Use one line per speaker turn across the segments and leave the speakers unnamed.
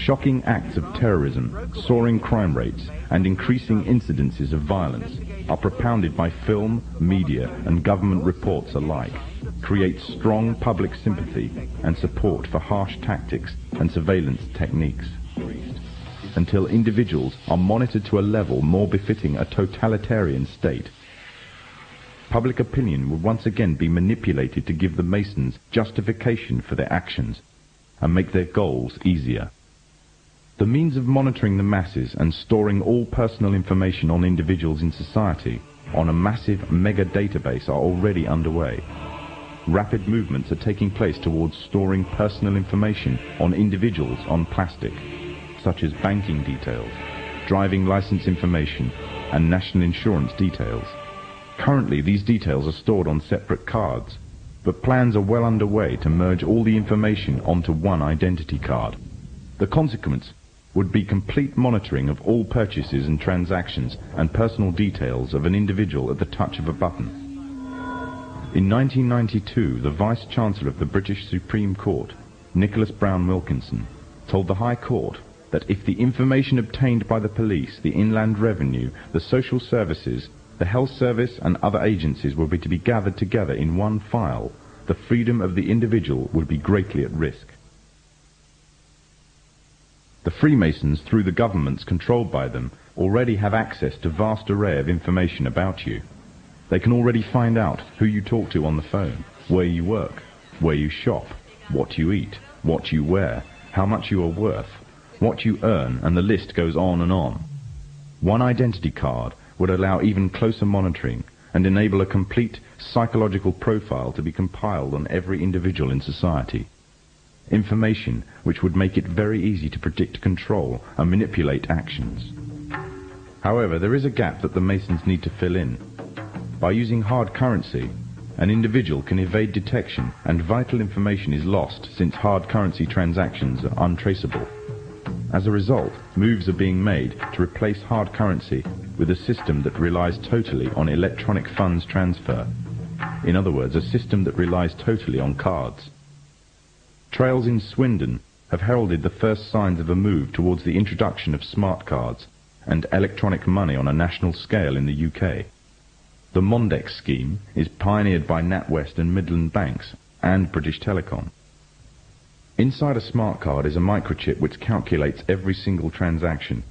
shocking acts of terrorism, soaring crime rates, and increasing incidences of violence are propounded by film, media, and government reports alike, create strong public sympathy and support for harsh tactics and surveillance techniques, until individuals are monitored to a level more befitting a totalitarian state. Public opinion will once again be manipulated to give the Masons justification for their actions and make their goals easier. The means of monitoring the masses and storing all personal information on individuals in society on a massive mega database are already underway. Rapid movements are taking place towards storing personal information on individuals on plastic, such as banking details, driving license information, and national insurance details. Currently, these details are stored on separate cards, but plans are well underway to merge all the information onto one identity card. The consequence would be complete monitoring of all purchases and transactions and personal details of an individual at the touch of a button. In 1992, the Vice-Chancellor of the British Supreme Court, Nicholas Brown Wilkinson, told the High Court that if the information obtained by the police, the Inland Revenue, the social services, the health service and other agencies were to be gathered together in one file, the freedom of the individual would be greatly at risk. The Freemasons, through the governments controlled by them, already have access to a vast array of information about you. They can already find out who you talk to on the phone, where you work, where you shop, what you eat, what you wear, how much you are worth, what you earn, and the list goes on and on. One identity card would allow even closer monitoring and enable a complete psychological profile to be compiled on every individual in society. Information which would make it very easy to predict, control, and manipulate actions. However, there is a gap that the Masons need to fill in. By using hard currency, an individual can evade detection and vital information is lost since hard currency transactions are untraceable. As a result, moves are being made to replace hard currency with a system that relies totally on electronic funds transfer. In other words, a system that relies totally on cards. Trails in Swindon have heralded the first signs of a move towards the introduction of smart cards and electronic money on a national scale in the UK. The Mondex scheme is pioneered by NatWest and Midland Banks and British Telecom. Inside a smart card is a microchip which calculates every single transaction,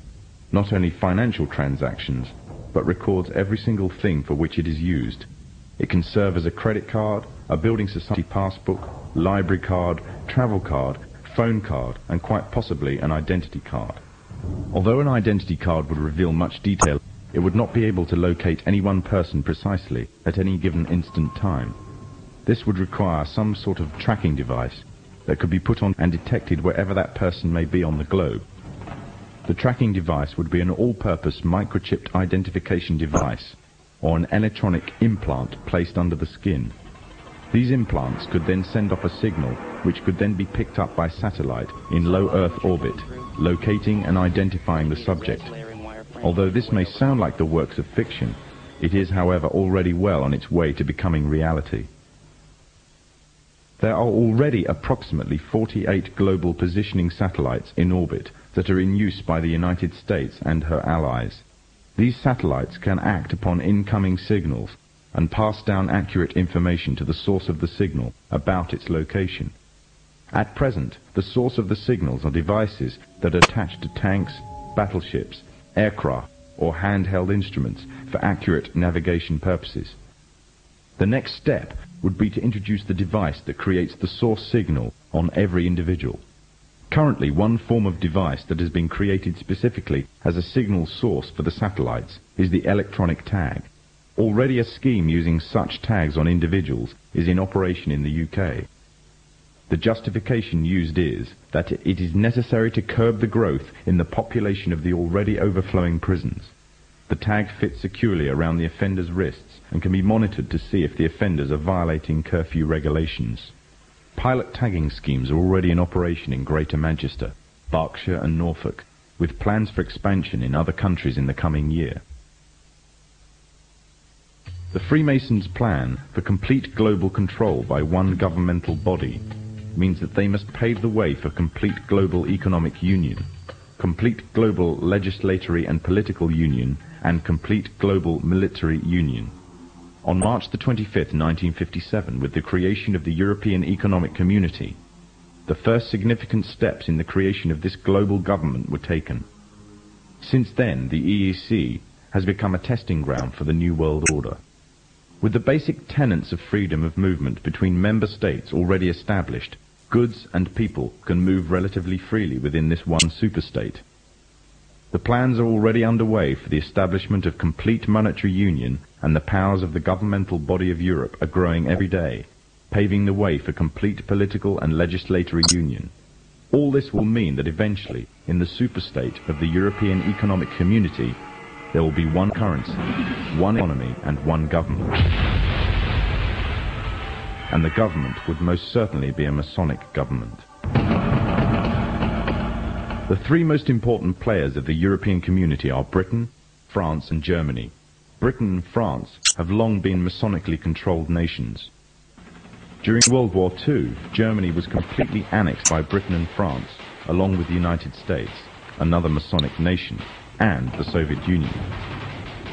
not only financial transactions, but records every single thing for which it is used. It can serve as a credit card, a building society passbook, library card, travel card, phone card, and quite possibly an identity card. Although an identity card would reveal much detail, it would not be able to locate any one person precisely at any given instant time. This would require some sort of tracking device that could be put on and detected wherever that person may be on the globe. The tracking device would be an all-purpose microchipped identification device or an electronic implant placed under the skin. These implants could then send off a signal which could then be picked up by satellite in low Earth orbit, locating and identifying the subject. Although this may sound like the works of fiction, it is, however, already well on its way to becoming reality. There are already approximately 48 global positioning satellites in orbit that are in use by the United States and her allies. These satellites can act upon incoming signals and pass down accurate information to the source of the signal about its location. At present, the source of the signals are devices that are attached to tanks, battleships, aircraft, or handheld instruments for accurate navigation purposes. The next step would be to introduce the device that creates the source signal on every individual. Currently, one form of device that has been created specifically as a signal source for the satellites is the electronic tag. Already a scheme using such tags on individuals is in operation in the UK. The justification used is that it is necessary to curb the growth in the population of the already overflowing prisons. The tag fits securely around the offender's wrists and can be monitored to see if the offenders are violating curfew regulations. Pilot tagging schemes are already in operation in Greater Manchester, Berkshire and Norfolk, with plans for expansion in other countries in the coming year. The Freemasons' plan for complete global control by one governmental body means that they must pave the way for complete global economic union, complete global legislatory and political union, and complete global military union. On March the 25th, 1957, with the creation of the European Economic Community, the first significant steps in the creation of this global government were taken. Since then, the EEC has become a testing ground for the New World Order. With the basic tenets of freedom of movement between member states already established, goods and people can move relatively freely within this one superstate. The plans are already underway for the establishment of complete monetary union, and the powers of the governmental body of Europe are growing every day, paving the way for complete political and legislatory union. All this will mean that eventually, in the superstate of the European Economic Community, there will be one currency, one economy, and one government. And the government would most certainly be a Masonic government. The three most important players of the European community are Britain, France, and Germany. Britain and France have long been Masonically controlled nations. During World War II, Germany was completely annexed by Britain and France, along with the United States, another Masonic nation, and the Soviet Union.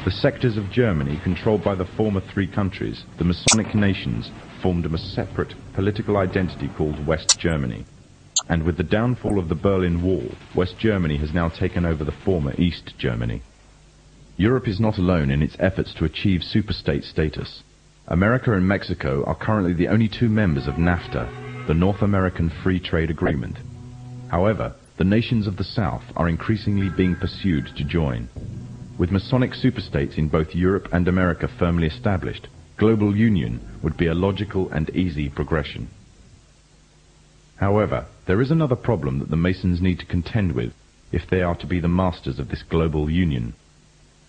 The sectors of Germany controlled by the former three countries, the Masonic nations, formed a separate political identity called West Germany. And with the downfall of the Berlin Wall, West Germany has now taken over the former East Germany. Europe is not alone in its efforts to achieve superstate status. America and Mexico are currently the only two members of NAFTA, the North American Free Trade Agreement. However, the nations of the South are increasingly being pursued to join. With Masonic superstates in both Europe and America firmly established, global union would be a logical and easy progression. However, there is another problem that the Masons need to contend with if they are to be the masters of this global union.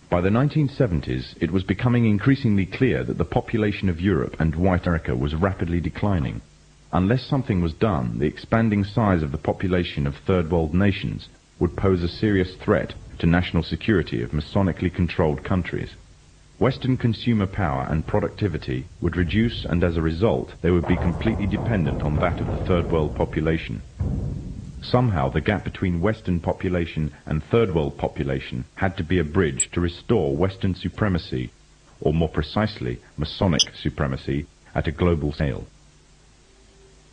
By the 1970s, it was becoming increasingly clear that the population of Europe and white America was rapidly declining. Unless something was done, the expanding size of the population of third world nations would pose a serious threat to national security of Masonically controlled countries. Western consumer power and productivity would reduce, and as a result, they would be completely dependent on that of the third world population. Somehow, the gap between Western population and third world population had to be a bridge to restore Western supremacy, or more precisely, Masonic supremacy, at a global scale.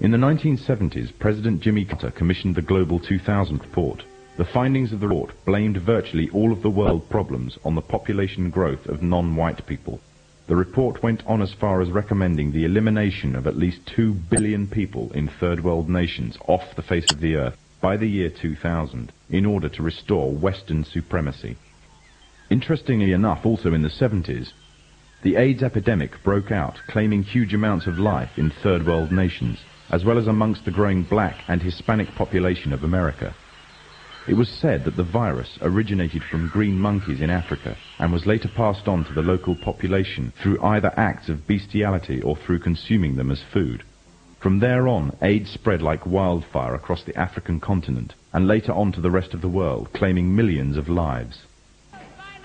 In the 1970s, President Jimmy Carter commissioned the Global 2000 report. The findings of the report blamed virtually all of the world problems on the population growth of non-white people. The report went on as far as recommending the elimination of at least 2 billion people in third world nations off the face of the earth by the year 2000 in order to restore Western supremacy. Interestingly enough, also in the 70s, the AIDS epidemic broke out, claiming huge amounts of life in third world nations, as well as amongst the growing black and Hispanic population of America. It was said that the virus originated from green monkeys in Africa and was later passed on to the local population through either acts of bestiality or through consuming them as food. From there on, AIDS spread like wildfire across the African continent and later on to the rest of the world, claiming millions of lives.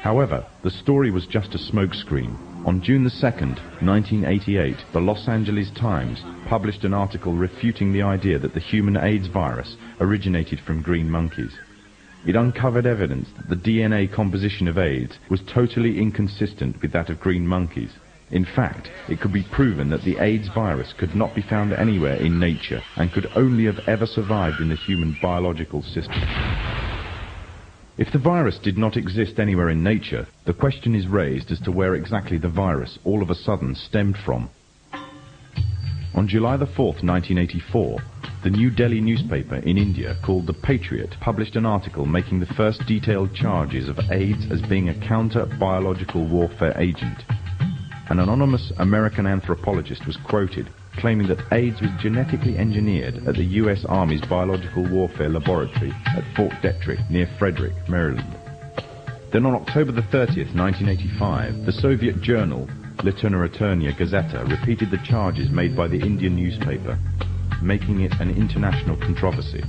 However, the story was just a smokescreen. On June the 2nd, 1988, the Los Angeles Times published an article refuting the idea that the human AIDS virus originated from green monkeys. It uncovered evidence that the DNA composition of AIDS was totally inconsistent with that of green monkeys. In fact, it could be proven that the AIDS virus could not be found anywhere in nature and could only have ever survived in the human biological system. If the virus did not exist anywhere in nature, the question is raised as to where exactly the virus all of a sudden stemmed from. On July the 4th, 1984, the New Delhi newspaper in India called The Patriot published an article making the first detailed charges of AIDS as being a counter-biological warfare agent. An anonymous American anthropologist was quoted claiming that AIDS was genetically engineered at the U.S. Army's Biological Warfare Laboratory at Fort Detrick near Frederick, Maryland. Then on October the 30th, 1985, the Soviet journal Literaturia Gazeta repeated the charges made by the Indian newspaper, making it an international controversy.